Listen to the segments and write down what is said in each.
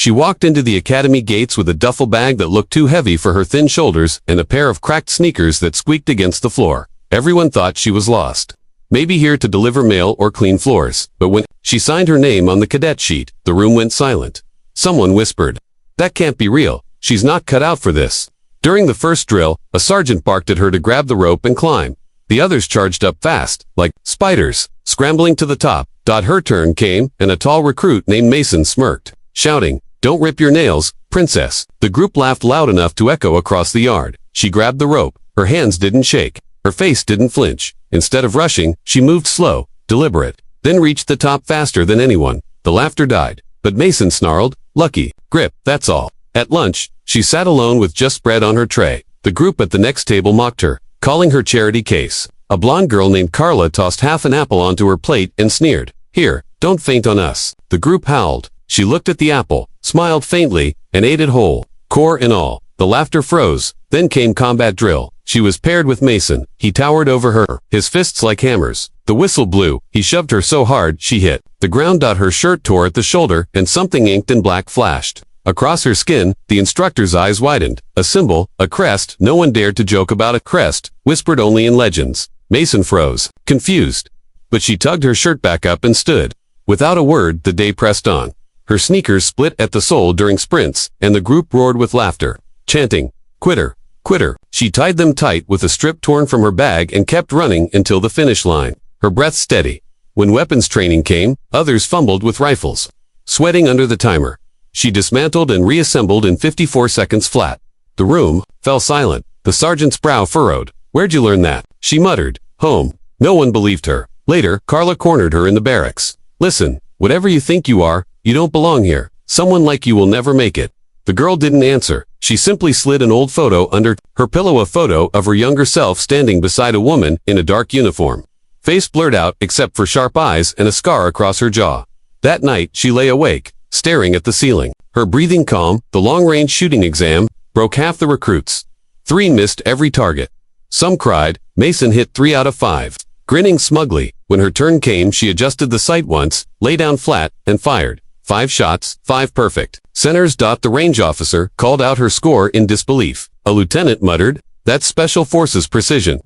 She walked into the academy gates with a duffel bag that looked too heavy for her thin shoulders and a pair of cracked sneakers that squeaked against the floor. Everyone thought she was lost. Maybe here to deliver mail or clean floors. But when she signed her name on the cadet sheet, the room went silent. Someone whispered, "That can't be real. She's not cut out for this." During the first drill, a sergeant barked at her to grab the rope and climb. The others charged up fast, like spiders, scrambling to the top. Her turn came, and a tall recruit named Mason smirked, shouting, "Don't rip your nails, princess." The group laughed loud enough to echo across the yard. She grabbed the rope. Her hands didn't shake. Her face didn't flinch. Instead of rushing, she moved slow, deliberate, then reached the top faster than anyone. The laughter died, but Mason snarled, "Lucky, grip, that's all." At lunch, she sat alone with just bread on her tray. The group at the next table mocked her, calling her charity case. A blonde girl named Carla tossed half an apple onto her plate and sneered, "Here, don't faint on us." The group howled. She looked at the apple, smiled faintly, and ate it whole, core and all. The laughter froze. Then came combat drill. She was paired with Mason. He towered over her, his fists like hammers. The whistle blew. He shoved her so hard, she hit the ground. Her shirt tore at the shoulder, and something inked in black flashed across her skin. The instructor's eyes widened. A symbol, a crest. No one dared to joke about a crest, whispered only in legends. Mason froze, confused. But she tugged her shirt back up and stood. Without a word, the day pressed on. Her sneakers split at the sole during sprints, and the group roared with laughter, chanting, "Quitter, quitter." She tied them tight with a strip torn from her bag and kept running until the finish line, her breath steady. When weapons training came, others fumbled with rifles, sweating under the timer. She dismantled and reassembled in 54 seconds flat. The room fell silent. The sergeant's brow furrowed. "Where'd you learn that?" she muttered. "Home." No one believed her. Later, Carla cornered her in the barracks. "Listen, whatever you think you are, you don't belong here. Someone like you will never make it." The girl didn't answer. She simply slid an old photo under her pillow, a photo of her younger self standing beside a woman in a dark uniform. Face blurred out except for sharp eyes and a scar across her jaw. That night, she lay awake, staring at the ceiling. Her breathing calm. The long-range shooting exam broke half the recruits. 3 missed every target. Some cried. Mason hit 3 out of 5. Grinning smugly, when her turn came, she adjusted the sight once, lay down flat, and fired. 5 shots, 5 perfect. Centers. The range officer called out her score in disbelief. A lieutenant muttered, "That's Special Forces precision."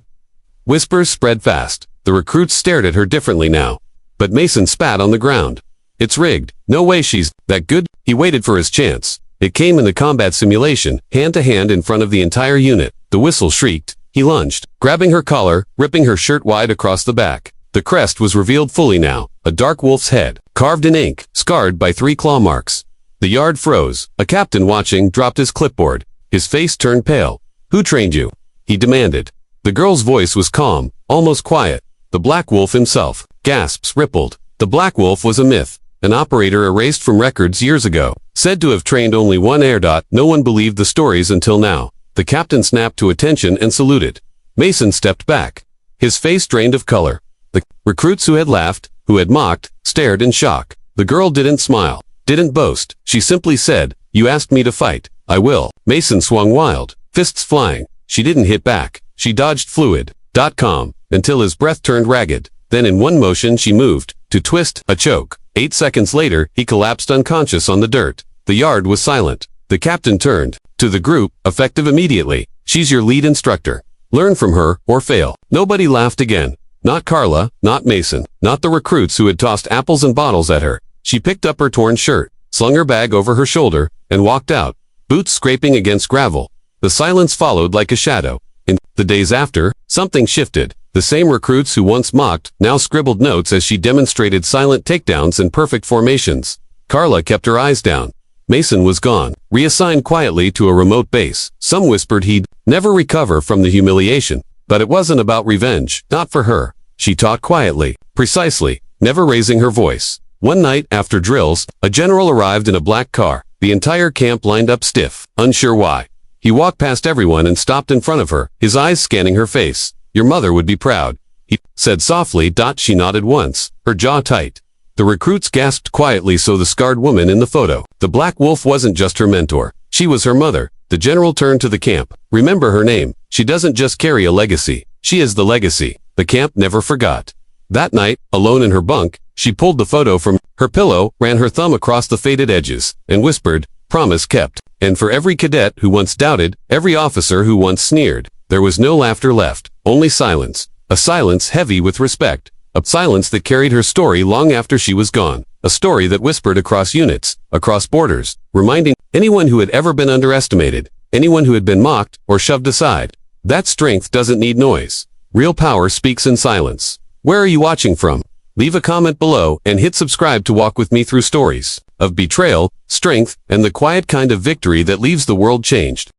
Whispers spread fast. The recruits stared at her differently now. But Mason spat on the ground. "It's rigged. No way she's that good." He waited for his chance. It came in the combat simulation, hand to hand in front of the entire unit. The whistle shrieked. He lunged, grabbing her collar, ripping her shirt wide across the back. The crest was revealed fully now, a dark wolf's head, carved in ink, scarred by 3 claw marks. The yard froze. A captain watching dropped his clipboard. His face turned pale. "Who trained you?" he demanded. The girl's voice was calm, almost quiet. "The Black Wolf himself." Gasps rippled. The Black Wolf was a myth, an operator erased from records years ago, said to have trained only 1 air. No one believed the stories until now. The captain snapped to attention and saluted. Mason stepped back. His face drained of color. The recruits who had laughed, who had mocked, stared in shock. The girl didn't smile, didn't boast. She simply said, "You asked me to fight. I will." Mason swung wild, fists flying. She didn't hit back. She dodged fluid.com until his breath turned ragged. Then in one motion she moved, to twist, a choke. 8 seconds later, he collapsed unconscious on the dirt. The yard was silent. The captain turned to the group, effective immediately. "She's your lead instructor. Learn from her, or fail." Nobody laughed again. Not Carla, not Mason, not the recruits who had tossed apples and bottles at her. She picked up her torn shirt, slung her bag over her shoulder, and walked out, boots scraping against gravel. The silence followed like a shadow. In the days after, something shifted. The same recruits who once mocked now scribbled notes as she demonstrated silent takedowns and perfect formations. Carla kept her eyes down. Mason was gone, reassigned quietly to a remote base. Some whispered he'd never recover from the humiliation. But it wasn't about revenge, not for her. She taught quietly, precisely, never raising her voice. One night, after drills, a general arrived in a black car. The entire camp lined up stiff, unsure why. He walked past everyone and stopped in front of her, his eyes scanning her face. "Your mother would be proud," he said softly. She nodded once, her jaw tight. The recruits gasped quietly. So the scarred woman in the photo. The Black Wolf wasn't just her mentor. She was her mother. The general turned to the camp. "Remember her name. She doesn't just carry a legacy. She is the legacy." The camp never forgot. That night, alone in her bunk, She pulled the photo from her pillow, ran her thumb across the faded edges, and whispered, "Promise kept." And for every cadet who once doubted, every officer who once sneered, there was no laughter left, only silence. A silence heavy with respect. A silence that carried her story long after she was gone. A story that whispered across units, across borders, reminding anyone who had ever been underestimated, anyone who had been mocked or shoved aside. That strength doesn't need noise. Real power speaks in silence. Where are you watching from? Leave a comment below and hit subscribe to walk with me through stories of betrayal, strength, and the quiet kind of victory that leaves the world changed.